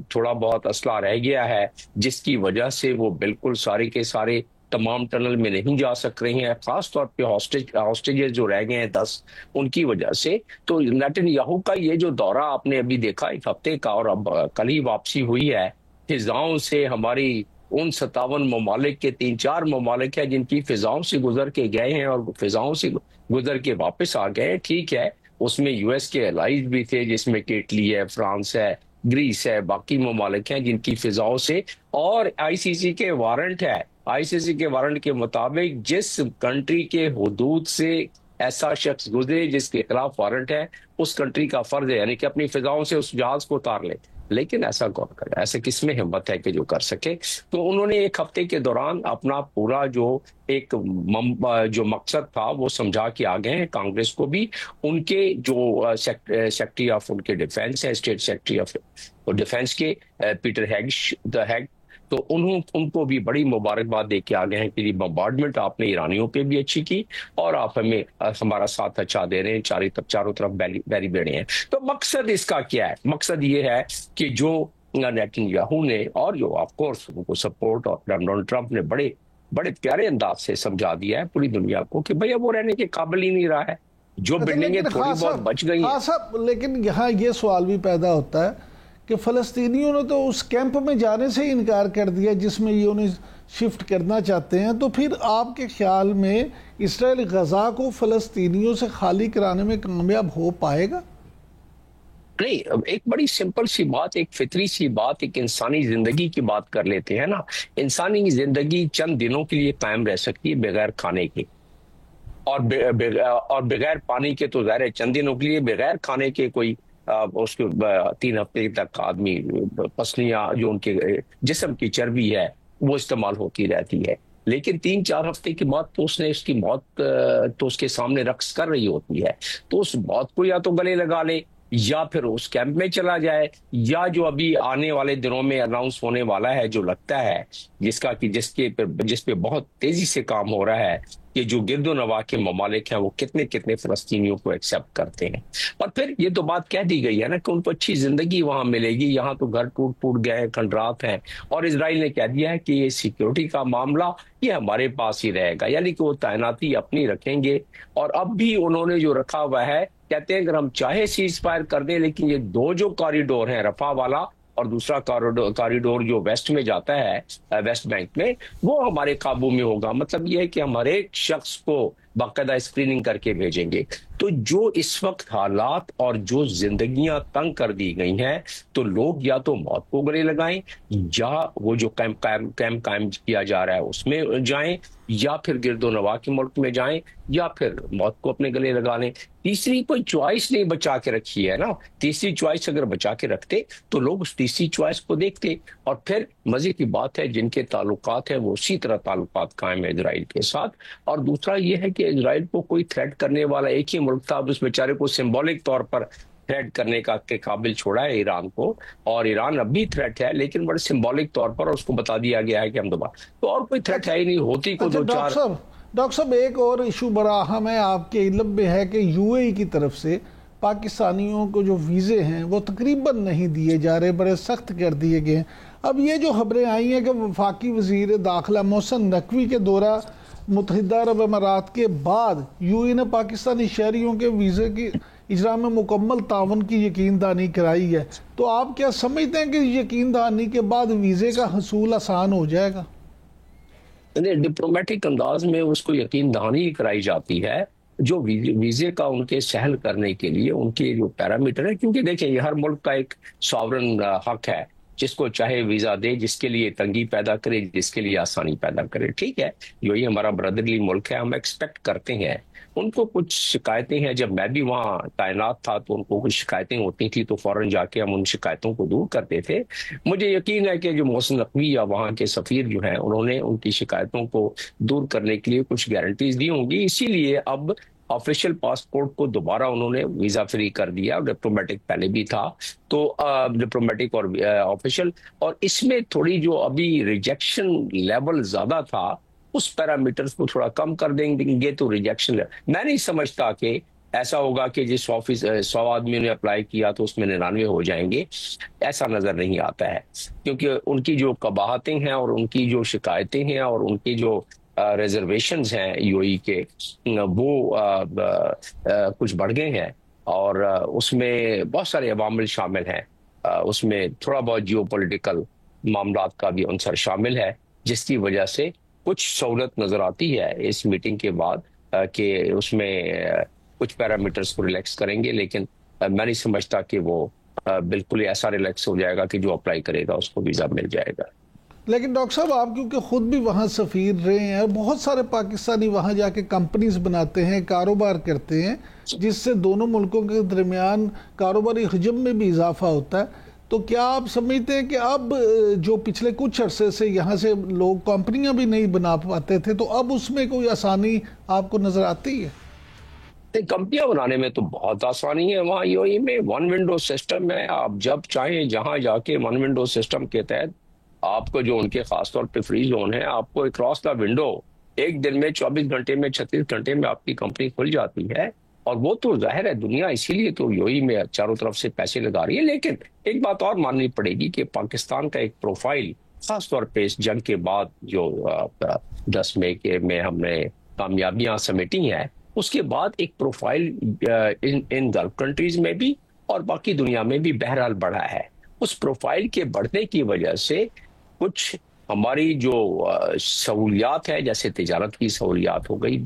थोड़ा बहुत असला रह गया है, जिसकी वजह से वो बिल्कुल सारे के सारे तमाम टनल में नहीं जा सक रहे हैं, खासतौर पे हॉस्टेजेस जो रह गए हैं 10, उनकी वजह से। तो नेतन्याहू का ये जो दौरा आपने अभी देखा 1 हफ्ते का, और अब कल ही वापसी हुई है, फिजाओं से हमारी उन 57 ममालिक के 3-4 ममालिक है जिनकी फिजाओं से गुजर के गए हैं और फिजाओं से गुजर के वापस आ गए। ठीक है, उसमें यूएस के एलाइज भी थे, जिसमें कि इटली है, फ्रांस है, ग्रीस है, बाकी ममालिक हैं जिनकी फिजाओं से, और आईसीसी के वारंट है। आईसीसी के वारंट के मुताबिक जिस कंट्री के हुदूद से ऐसा शख्स गुजरे जिसके खिलाफ वारंट है, उस कंट्री का फर्ज है यानी कि अपनी फिजाओं से उस जहाज को उतार ले। लेकिन ऐसा कौन करे? ऐसे किसमें हिम्मत है कि जो कर सके? तो उन्होंने 1 हफ्ते के दौरान अपना पूरा जो मकसद था वो समझा के आ गए हैं कांग्रेस को भी। उनके जो सेक्रेटरी ऑफ उनके डिफेंस है, स्टेट सेक्रेटरी ऑफ डिफेंस के पीटर हैग, तो उनको भी बड़ी मुबारकबाद दे के आ गए हैं कि बम्बार्डमेंट आपने ईरानियों पे भी अच्छी की और आप हमें हमारा साथ अच्छा दे रहे हैं, चारों तरफ बैरी बेड़े हैं। तो मकसद इसका क्या है? मकसद ये है कि जो नेतन्याहू ने और जो ऑफ कोर्स उनको सपोर्ट और डोनाल्ड ट्रंप ने बड़े बड़े प्यारे अंदाज से समझा दिया है पूरी दुनिया को कि भैया वो रहने के काबिल ही नहीं रहा है, जो बिल्डिंगें थोड़ी बहुत बच गई हैं। लेकिन यहाँ ये सवाल भी पैदा होता है कि फलस्तीनियों ने तो उस कैंप में जाने से ही इनकार कर दिया जिसमें ये उन्हें शिफ्ट करना चाहते हैं। तो फिर आपके ख्याल में इसराइल गजा को फलस्तीनियों से खाली कराने में कामयाब हो पाएगा? नहीं, एक बड़ी सिंपल सी बात, एक फितरी सी बात, एक इंसानी जिंदगी की बात कर लेते हैं ना। इंसानी जिंदगी चंद दिनों के लिए कायम रह सकती है बगैर खाने के, और बगैर पानी के तो ज़ाहिर है चंद दिनों के लिए, बगैर खाने के कोई उसके 3 हफ्ते तक आदमी पसलियां जो उनके जिस्म की चर्बी है वो इस्तेमाल होती रहती है। लेकिन 3-4 हफ्ते के बाद तो उसने इसकी मौत तो उसके सामने रक्स कर रही होती है। तो उस मौत को या तो गले लगा ले या फिर उस कैंप में चला जाए, या जो अभी आने वाले दिनों में अनाउंस होने वाला है, जो लगता है जिस पे बहुत तेजी से काम हो रहा है कि जो गिरदो नवा के ममालिक हैं वो कितने फलस्तीनियों को एक्सेप्ट करते हैं। और फिर ये तो बात कह दी गई है ना कि उनको अच्छी जिंदगी वहां मिलेगी। यहाँ तो घर टूट गए हैं, खंडरात हैं, और इजराइल ने कह दिया है कि ये सिक्योरिटी का मामला ये हमारे पास ही रहेगा, यानी कि वो तैनाती अपनी रखेंगे। और अब भी उन्होंने जो रखा हुआ है, कहते हैं अगर हम चाहे सीज फायर कर दें, लेकिन ये 2 जो कॉरिडोर हैं, रफा वाला और दूसरा कॉरिडोर जो वेस्ट में जाता है वेस्ट बैंक में, वो हमारे काबू में होगा। मतलब ये है कि हम हर एक शख्स को बाकायदा स्क्रीनिंग करके भेजेंगे। तो जो इस वक्त हालात और जो जिंदगियां तंग कर दी गई हैं, तो लोग या तो मौत को गले लगाएं, या वो जो कैंप कायम किया जा रहा है उसमें जाएं, या फिर गिरदोनवा के मुल्क में जाएं, या फिर मौत को अपने गले लगा लें। तीसरी कोई चॉइस नहीं बचा के रखी है ना। तीसरी चॉइस अगर बचा के रखते तो लोग उस तीसरी चॉइस को देखते। और फिर मजे की बात है, जिनके ताल्लुकात है वो उसी तरह ताल्लुकात कायम है इजराइल के साथ। और दूसरा ये है कि इजराइल को कोई थ्रेट करने वाला एक ही मुल्क था, अब उस बेचारे को सिंबॉलिक तौर पर थ्रेट करने का के काबिल छोड़ा है ईरान को, और ईरान अब भी थ्रेट है, लेकिन बड़े सिंबॉलिक तौर पर उसको बता दिया गया है कि हम दोबारा, तो और कोई थ्रेट है ही नहीं। होती को दो चार। डॉक्टर साहब एक और इशू बड़ा अहम है, आपके इल्म में है कि यूएई की तरफ से पाकिस्तानियों को जो वीज़े हैं वो तकरीबन नहीं दिए जा रहे, बड़े सख्त कर दिए गए हैं। अब ये जो खबरें आई हैं कि वफाकी वज़ीर दाखिला मोहसिन नकवी के दौरा मुत्तहिदा अरब अमारात के बाद यूएई ने पाकिस्तानी शहरियों के वीज़े की इजरा में मुकम्मल तावन की यकीन दहानी कराई है, तो आप क्या समझते हैं कि यकीन दहानी के बाद वीज़े का हसूल आसान हो जाएगा? डिप्लोमेटिक अंदाज में उसको यकीन दहानी कराई जाती है, जो वीजे का उनके सहल करने के लिए उनके जो पैरामीटर है, क्योंकि देखें ये हर मुल्क का एक सॉवरन हक है, जिसको चाहे वीजा दे, जिसके लिए तंगी पैदा करे, जिसके लिए आसानी पैदा करे। ठीक है, ये हमारा ब्रदरली मुल्क है, हम एक्सपेक्ट करते हैं। उनको कुछ शिकायतें हैं, जब मैं भी वहाँ तैनात था तो उनको कुछ शिकायतें होती थी, तो फौरन जाके हम उन शिकायतों को दूर करते थे। मुझे यकीन है कि जो मोहसिन नकवी या वहाँ के सफीर जो हैं, उन्होंने उनकी शिकायतों को दूर करने के लिए कुछ गारंटीज दी होंगी, इसीलिए अब ऑफिशियल पासपोर्ट को दोबारा उन्होंने वीजा फ्री कर दिया। डिप्लोमेटिक पहले भी था, तो डिप्लोमेटिक और ऑफिशियल, और इसमें थोड़ी जो अभी रिजेक्शन लेवल ज्यादा था उस पैरामीटर्स को थोड़ा कम कर देंगे, तो रिजेक्शन मैं नहीं समझता कि ऐसा होगा कि जिस ऑफिस 100 आदमियों ने अप्लाई किया तो उसमें 99 हो जाएंगे, ऐसा नजर नहीं आता है। क्योंकि उनकी जो कबाहतें हैं और उनकी जो शिकायतें हैं और उनकी जो रिजर्वेशंस हैं यूएई के, वो कुछ बढ़ गए हैं, और उसमें बहुत सारे अवामिल शामिल हैं। उसमें थोड़ा बहुत जियोपॉलिटिकल मामलात का भी अंसर शामिल है, जिसकी वजह से कुछ सहूलत नजर आती है इस मीटिंग के बाद कि उसमें कुछ पैरामीटर्स को रिलैक्स करेंगे, लेकिन मैं नहीं समझता कि वो बिल्कुल ऐसा रिलैक्स हो जाएगा कि जो अप्लाई करेगा उसको वीजा मिल जाएगा। लेकिन डॉक्टर साहब आप क्योंकि खुद भी वहाँ सफ़ीर रहे हैं, बहुत सारे पाकिस्तानी वहाँ जाके कंपनीज बनाते हैं, कारोबार करते हैं, जिससे दोनों मुल्कों के दरमियान कारोबारी हजम में भी इजाफा होता है। तो क्या आप समझते हैं कि अब जो पिछले कुछ अरसे से यहाँ से लोग कंपनियां भी नहीं बना पाते थे, तो अब उसमें कोई आसानी आपको नजर आती है? कंपनियां बनाने में तो बहुत आसानी है। वहाँ यूएई में वन विंडो सिस्टम है, आप जब चाहें जहां जाके वन विंडो सिस्टम के तहत आपको जो उनके खासतौर पे फ्री जोन है, आपको अक्रॉस द विंडो एक दिन में 24 घंटे में 36 घंटे में आपकी कंपनी खुल जाती है। और वो तो जाहिर है दुनिया इसीलिए तो यूएई में चारों तरफ से पैसे लगा रही है। लेकिन एक बात और माननी पड़ेगी कि पाकिस्तान का एक प्रोफाइल खासतौर पे इस जंग के बाद जो 10 मई के में हमने कामयाबियां समेटी हैं, उसके बाद एक प्रोफाइल इन गल्फ कंट्रीज में भी और बाकी दुनिया में भी बहरहाल बढ़ा है। उस प्रोफाइल के बढ़ने की वजह से कुछ हमारी जो सहूलियात है, जैसे तिजारत की सहूलियात हो गई,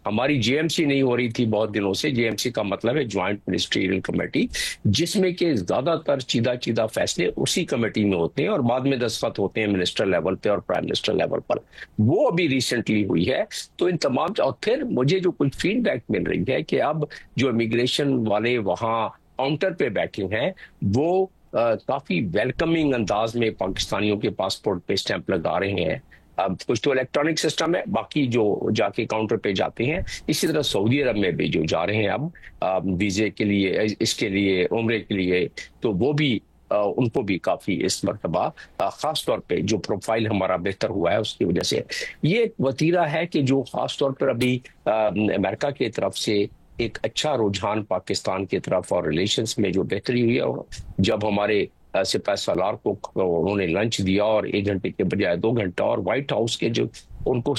हमारी जेएमसी नहीं हो रही थी बहुत दिनों से। जेएमसी का मतलब है ज्वाइंट मिनिस्ट्रियल कमेटी, जिसमें के ज्यादातर चीदा फैसले उसी कमेटी में होते हैं और बाद में दस्तखत होते हैं मिनिस्टर लेवल पे और प्राइम मिनिस्टर लेवल पर। वो अभी रिसेंटली हुई है। तो इन तमाम, और फिर मुझे जो कुछ फीडबैक मिल रही है कि अब जो इमिग्रेशन वाले वहाँ काउंटर पे बैठे हैं वो काफी वेलकमिंग अंदाज में पाकिस्तानियों के पासपोर्ट पे स्टैंप लगा रहे हैं। अब कुछ तो इलेक्ट्रॉनिक सिस्टम है, बाकी जो जाके काउंटर पे जाते हैं। इसी तरह सऊदी अरब में भी जो जा रहे हैं अब वीजे के लिए, इसके लिए, उम्रे के लिए, तो वो भी उनको भी काफी इस मरतबा खास तौर पे जो प्रोफाइल हमारा बेहतर हुआ है उसकी वजह से ये एक वतीरा है कि जो खास तौर पर अभी अमेरिका की तरफ से एक अच्छा रुझान पाकिस्तान की तरफ और रिलेशंस में जो बेहतरी हुई है। जब हमारे सिपाही सालार को उन्होंने लंच दिया और 1 घंटे के बजाय 2 घंटा, और व्हाइट हाउस के जो उनको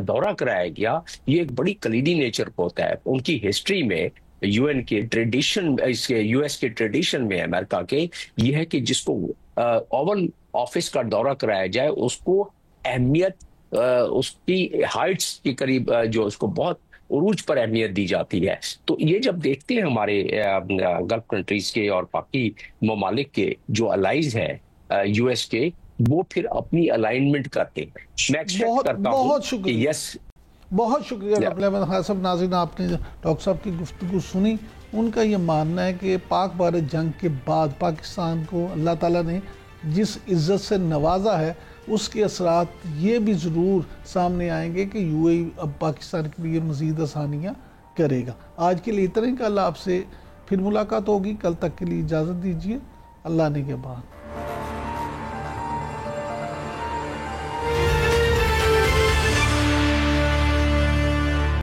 दौरा कराया गया, ये एक बड़ी कलीदी नेचर को होता है उनकी हिस्ट्री में। यूएन के ट्रेडिशन, इसके यूएस के ट्रेडिशन में, अमेरिका के, ये है कि जिसको ओवल ऑफिस का दौरा कराया जाए उसको अहमियत उसकी हाइट्स के करीब जो उसको बहुत उरूज पर अहमियत दी जाती है। तो ये जब देखते हैं हमारे गल्फ कंट्रीज के और बाकी ममालिक के जो अलाइज हैं यूएस के, वो फिर अपनी अलाइनमेंट करते हैं। मैं एक्सपेक्ट करता हूं बहुत शुक्रिया, यस, बहुत शुक्रिया डॉक्टर अहमद खान साहब। नाज़रीन, आपने डॉक्टर साहब की गुफ्तगू सुनी। उनका ये मानना है कि पाक भारत जंग के बाद पाकिस्तान को अल्लाह ताला ने जिस इज़्ज़त से नवाजा है, उसके असरात ये भी ज़रूर सामने आएंगे कि यूएई अब पाकिस्तान के लिए मज़ीद आसानियाँ करेगा। आज के लिए इतना ही। कल आपसे फिर मुलाकात होगी। कल तक के लिए इजाज़त दीजिए। अल्लाह ने के बाद।